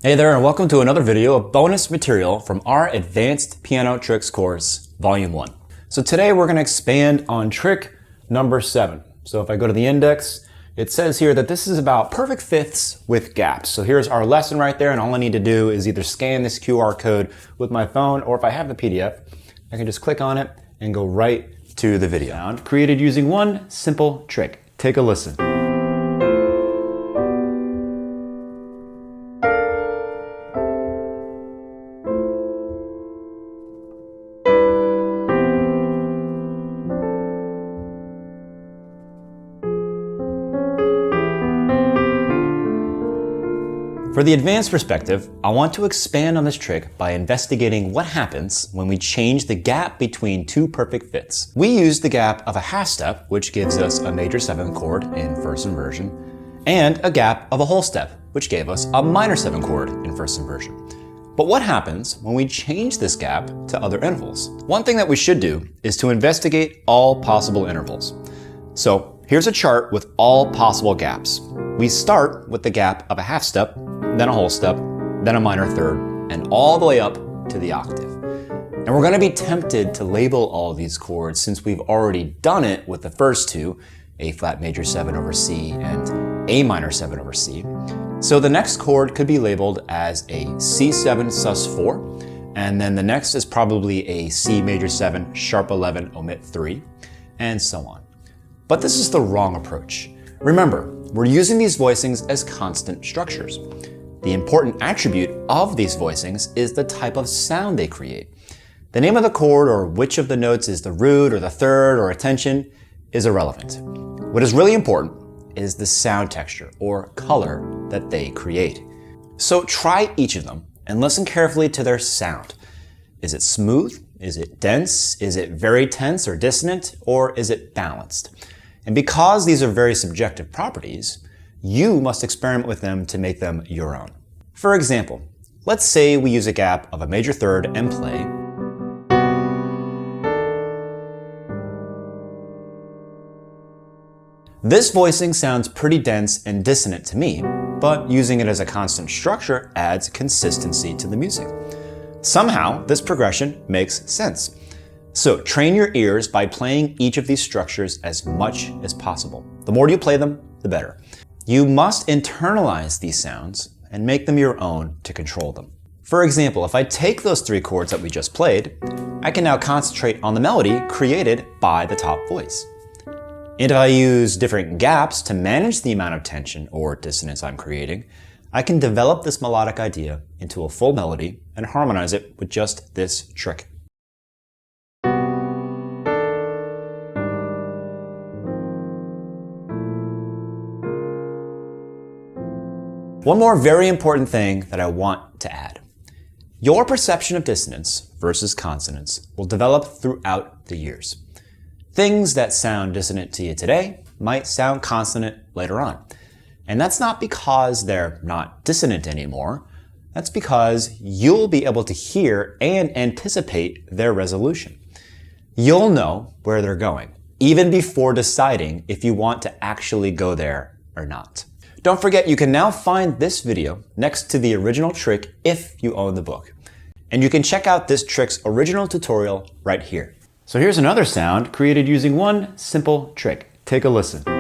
Hey there, and welcome to another video of bonus material from our Advanced Piano Tricks course, Volume 1. So today we're going to expand on trick number 7. So if I go to the index, it says here that this is about perfect fifths with gaps. So here's our lesson right there, and all I need to do is either scan this QR code with my phone, or if I have the PDF, I can just click on it and go right to the video. Created using one simple trick. Take a listen. For the advanced perspective, I want to expand on this trick by investigating what happens when we change the gap between two perfect fifths. We use the gap of a half step, which gives us a major 7 chord in first inversion, and a gap of a whole step, which gave us a minor 7 chord in first inversion. But what happens when we change this gap to other intervals? One thing that we should do is to investigate all possible intervals. So here's a chart with all possible gaps. We start with the gap of a half step, then a whole step, then a minor third, and all the way up to the octave. And we're going to be tempted to label all of these chords since we've already done it with the first two, A flat major 7 over C and A minor 7 over C. So the next chord could be labeled as a C7 sus4, and then the next is probably a C major 7 sharp 11 omit 3, and so on. But this is the wrong approach. Remember, we're using these voicings as constant structures. The important attribute of these voicings is the type of sound they create. The name of the chord or which of the notes is the root or the third or a tension is irrelevant. What is really important is the sound texture or color that they create. So try each of them and listen carefully to their sound. Is it smooth? Is it dense? Is it very tense or dissonant? Or is it balanced? And because these are very subjective properties, you must experiment with them to make them your own. For example, let's say we use a gap of a major third and play this voicing sounds pretty dense and dissonant to me, but using it as a constant structure adds consistency to the music. Somehow, this progression makes sense. So train your ears by playing each of these structures as much as possible. The more you play them, the better. You must internalize these sounds and make them your own to control them. For example, if I take those 3 chords that we just played, I can now concentrate on the melody created by the top voice. And if I use different gaps to manage the amount of tension or dissonance I'm creating, I can develop this melodic idea into a full melody and harmonize it with just this trick. One more very important thing that I want to add. Your perception of dissonance versus consonance will develop throughout the years. Things that sound dissonant to you today might sound consonant later on. And that's not because they're not dissonant anymore. That's because you'll be able to hear and anticipate their resolution. You'll know where they're going, even before deciding if you want to actually go there or not. Don't forget, you can now find this video next to the original trick if you own the book. And you can check out this trick's original tutorial right here. So here's another sound created using one simple trick. Take a listen.